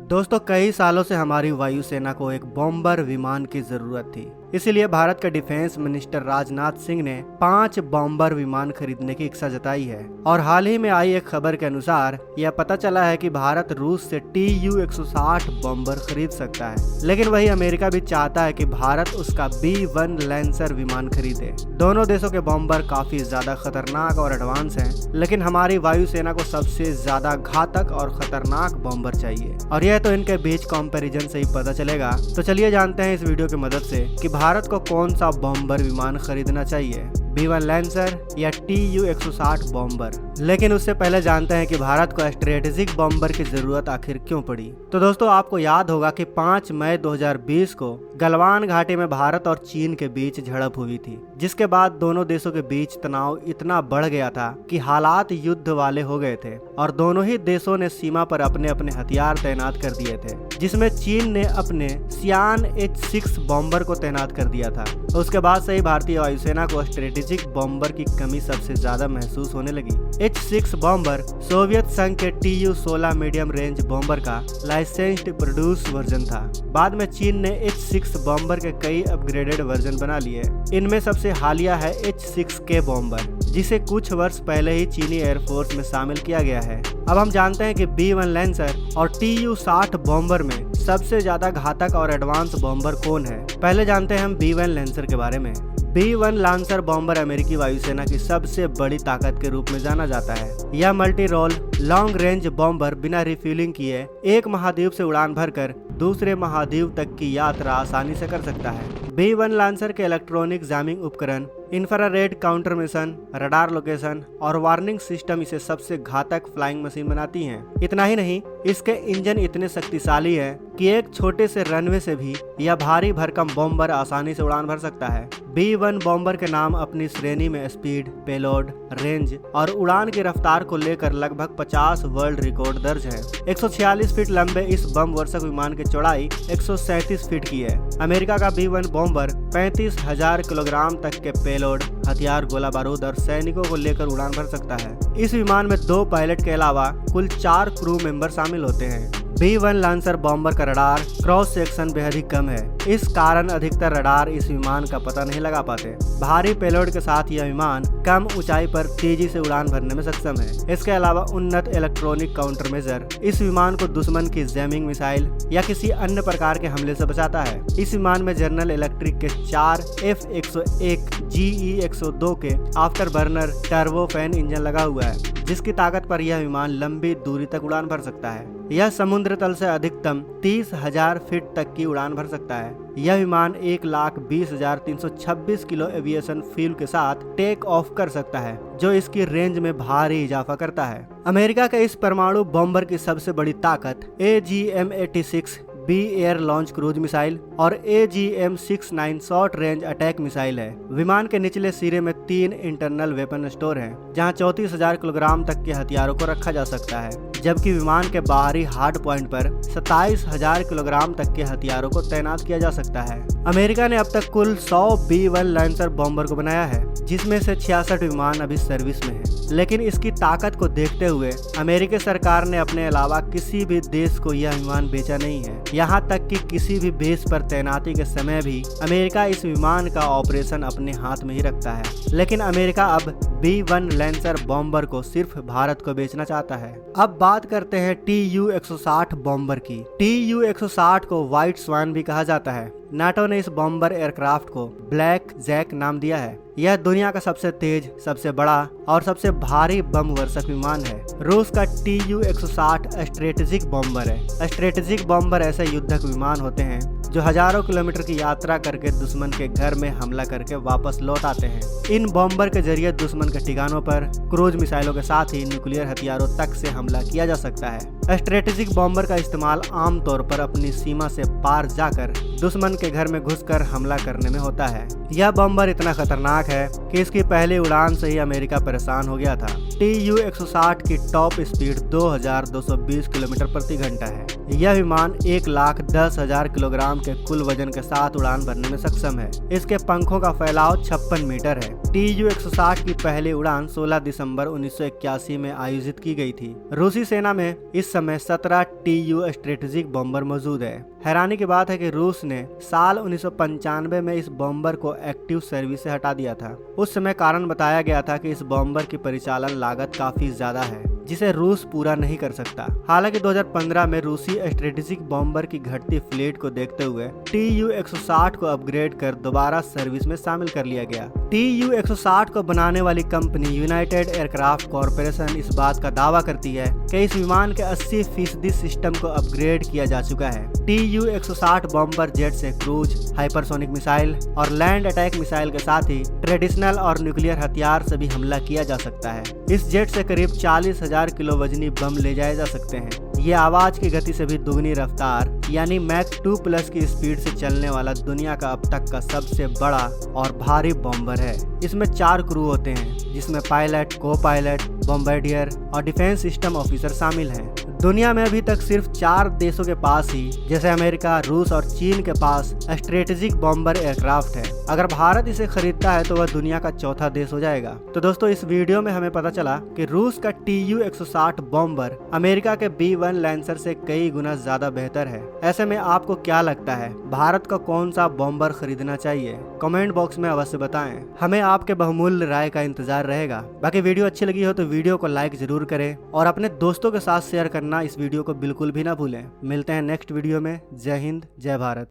दोस्तों, कई सालों से हमारी वायुसेना को एक बॉम्बर विमान की जरूरत थी। इसीलिए भारत के डिफेंस मिनिस्टर राजनाथ सिंह ने 5 बॉम्बर विमान खरीदने की इच्छा जताई है। और हाल ही में आई एक खबर के अनुसार यह पता चला है कि भारत रूस से TU-160 बॉम्बर खरीद सकता है। लेकिन वही अमेरिका भी चाहता है कि भारत उसका B-1 लैंसर विमान खरीदे। दोनों देशों के बॉम्बर काफी ज्यादा खतरनाक और एडवांस हैं, लेकिन हमारी वायुसेना को सबसे ज्यादा घातक और खतरनाक बॉम्बर चाहिए। और यह तो इनके बीच कंपैरिजन से ही पता चलेगा। तो चलिए जानते हैं इस वीडियो की मदद से कि भारत को कौन सा बॉम्बर विमान खरीदना चाहिए, B-1 लैंसर या TU-160 बॉम्बर। लेकिन उससे पहले जानते हैं कि भारत को स्ट्रेटेजिक बॉम्बर की जरूरत आखिर क्यों पड़ी। तो दोस्तों, आपको याद होगा कि 5 मई 2020 को गलवान घाटी में भारत और चीन के बीच झड़प हुई थी, जिसके बाद दोनों देशों के बीच तनाव इतना बढ़ गया था कि हालात युद्ध वाले हो गए थे और दोनों ही देशों ने सीमा पर अपने अपने हथियार तैनात कर दिए थे, जिसमें चीन ने अपने सियान H-6 बॉम्बर को तैनात कर दिया था। उसके बाद से ही भारतीय वायुसेना को स्ट्रेटेजिक बॉम्बर की कमी सबसे ज्यादा महसूस होने लगी। H-6 बॉम्बर सोवियत संघ के TU-16 मीडियम रेंज बॉम्बर का लाइसेंस्ड प्रोड्यूस वर्जन था। बाद में चीन ने H-6 बॉम्बर के कई अपग्रेडेड वर्जन बना लिए। इनमें सबसे हालिया है H-6K बॉम्बर, जिसे कुछ वर्ष पहले ही चीनी एयरफोर्स में शामिल किया गया है। अब हम जानते हैं कि B-1 लैंसर और TU-60 बॉम्बर में सबसे ज्यादा घातक और एडवांस बॉम्बर कौन है। पहले जानते हैं हम B-1 लैंसर के बारे में। B-1 लैंसर बॉम्बर अमेरिकी वायुसेना की सबसे बड़ी ताकत के रूप में जाना जाता है। यह multi role long range bomber बिना रिफ्यूलिंग किए एक महाद्वीप से उड़ान भरकर दूसरे महाद्वीप तक की यात्रा आसानी से कर सकता है। B-1 लैंसर के इलेक्ट्रॉनिक जैमिंग उपकरण, infrared counter mission, radar location और वार्निंग सिस्टम इसे सबसे घातक फ्लाइंग मशीन बनाती हैं। इतना ही नहीं, इसके इंजन इतने शक्तिशाली हैं कि एक छोटे से रनवे से भी यह भारी भरकम बॉम्बर आसानी से उड़ान भर सकता है। B-1 बॉम्बर के नाम अपनी श्रेणी में स्पीड, पेलोड, रेंज और उड़ान की रफ्तार को लेकर लगभग 50 वर्ल्ड रिकॉर्ड दर्ज है। 146 फीट लंबे इस बम वर्षक विमान की चौड़ाई 137 फीट की है। अमेरिका का B-1 बॉम्बर 35,000 किलोग्राम तक के पेलोड, हथियार, गोला बारूद और सैनिकों को लेकर उड़ान भर सकता है। इस विमान में 2 पायलट के अलावा कुल 4 क्रू मेंबर शामिल होते हैं। B-1 लैंसर बॉम्बर का रडार क्रॉस सेक्शन बेहद ही कम है। इस कारण अधिकतर रडार इस विमान का पता नहीं लगा पाते। भारी पेलोड के साथ यह विमान कम ऊंचाई पर तेजी से उड़ान भरने में सक्षम है। इसके अलावा उन्नत इलेक्ट्रॉनिक काउंटर मेजर इस विमान को दुश्मन की जैमिंग मिसाइल या किसी अन्य प्रकार के हमले से बचाता है। इस विमान में जनरल इलेक्ट्रिक के 4 F-101 GE-102 के आफ्टर बर्नर टर्बोफैन इंजन लगा हुआ है, जिसकी ताकत पर यह विमान लंबी दूरी तक उड़ान भर सकता है। यह समुद्र तल से अधिकतम 30,000 फीट तक की उड़ान भर सकता है। यह विमान 1,20,326 किलो एविएशन फ्यूल के साथ टेक ऑफ कर सकता है, जो इसकी रेंज में भारी इजाफा करता है। अमेरिका के इस परमाणु बॉम्बर की सबसे बड़ी ताकत AGM-86 B air launch cruise missile और AGM-69 short range attack missile है। विमान के निचले सिरे में 3 इंटरनल वेपन स्टोर हैं, जहां 34,000 किलोग्राम तक के हथियारों को रखा जा सकता है, जबकि विमान के बाहरी हार्ड पॉइंट पर 27,000 किलोग्राम तक के हथियारों को तैनात किया जा सकता है। अमेरिका ने अब तक कुल 100 B-1 लैंसर बॉम्बर को बनाया है, जिसमें से 66 विमान अभी सर्विस में है। लेकिन इसकी ताकत को देखते हुए अमेरिकी सरकार ने अपने अलावा किसी भी देश को यह विमान बेचा नहीं है। यहाँ तक कि किसी भी बेस पर तैनाती के समय भी अमेरिका इस विमान का ऑपरेशन अपने हाथ में ही रखता है। लेकिन अमेरिका अब B-1 लैंसर बॉम्बर को सिर्फ भारत को बेचना चाहता है। अब बात करते हैं TU-160 बॉम्बर की। TU-160 को व्हाइट स्वान भी कहा जाता है। नाटो ने इस बॉम्बर एयरक्राफ्ट को ब्लैक जैक नाम दिया है। यह दुनिया का सबसे तेज, सबसे बड़ा और सबसे भारी बम वर्षक विमान है। रूस का TU-160 स्ट्रेटेजिक बॉम्बर है। स्ट्रेटेजिक बॉम्बर ऐसे युद्धक विमान होते हैं जो हजारों किलोमीटर की यात्रा करके दुश्मन के घर में हमला करके वापस लौट आते हैं। इन बॉम्बर के जरिए दुश्मन के ठिकानों पर क्रूज मिसाइलों के साथ ही न्यूक्लियर हथियारों तक से हमला किया जा सकता है। स्ट्रेटेजिक बॉम्बर का इस्तेमाल आमतौर पर अपनी सीमा से पार जाकर दुश्मन के घर में घुसकर हमला करने में होता है। यह बॉम्बर इतना खतरनाक है कि इसकी पहली उड़ान से ही अमेरिका परेशान हो गया था। TU-160 की टॉप स्पीड 2220 किलोमीटर प्रति घंटा है। यह विमान 1,10,000 किलोग्राम के कुल वजन के साथ उड़ान भरने में सक्षम है। इसके पंखों का फैलाव 56 मीटर है। TU-160 की पहली उड़ान 16 दिसंबर 1981 में आयोजित की गई थी। रूसी सेना में इस समय 17 TU स्ट्रेटेजिक बॉम्बर मौजूद है। हैरानी की बात है कि रूस ने साल 1995 में इस बॉम्बर को एक्टिव सर्विस से हटा दिया था। उस समय कारण बताया गया था कि इस बॉम्बर की परिचालन लागत काफी ज्यादा है, जिसे रूस पूरा नहीं कर सकता। हालांकि 2015 में रूसी स्ट्रेटेजिक बॉम्बर की घटती फ्लीट को देखते हुए TU-160 को अपग्रेड कर दोबारा सर्विस में शामिल कर लिया गया। TU-160 को बनाने वाली कंपनी यूनाइटेड एयरक्राफ्ट कॉरपोरेशन इस बात का दावा करती है कि इस विमान के 80% सिस्टम को अपग्रेड किया जा चुका है। TU-160 बॉम्बर जेट से क्रूज, हाइपरसोनिक मिसाइल और लैंड अटैक मिसाइल के साथ ही ट्रेडिशनल और न्यूक्लियर हथियार से भी हमला किया जा सकता है। इस जेट से करीब 40,000 किलो वजनी बम ले जाए जा सकते हैं। ये आवाज की गति से भी दुगनी रफ्तार यानी मैक 2+ की स्पीड से चलने वाला दुनिया का अब तक का सबसे बड़ा और भारी बॉम्बर है। इसमें 4 क्रू होते हैं, जिसमें पायलट, को पायलट, बॉम्बार्डियर और डिफेंस सिस्टम ऑफिसर शामिल हैं। दुनिया में अभी तक सिर्फ 4 देशों के पास ही, जैसे अमेरिका, रूस और चीन के पास स्ट्रेटेजिक बॉम्बर एयरक्राफ्ट है। अगर भारत इसे खरीदता है तो वह दुनिया का चौथा देश हो जाएगा। तो दोस्तों, इस वीडियो में हमें पता चला कि रूस का TU-160 बॉम्बर अमेरिका के B-1 लैंसर से कई गुना ज्यादा बेहतर है। ऐसे में आपको क्या लगता है, भारत को कौन सा बॉम्बर खरीदना चाहिए? कमेंट बॉक्स में अवश्य बताएं। हमें आपके बहुमूल्य राय का इंतजार रहेगा। बाकी वीडियो अच्छी लगी हो तो वीडियो को लाइक जरूर करें और अपने दोस्तों के साथ शेयर करना इस वीडियो को बिल्कुल भी ना भूलें। मिलते हैं नेक्स्ट वीडियो में। जय हिंद, जय भारत।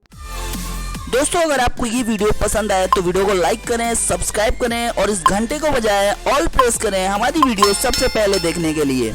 दोस्तों, अगर आपको ये वीडियो पसंद आए तो वीडियो को लाइक करें, सब्सक्राइब करें और इस घंटे को बजाय ऑल प्रेस करें हमारी वीडियो सबसे पहले देखने के लिए।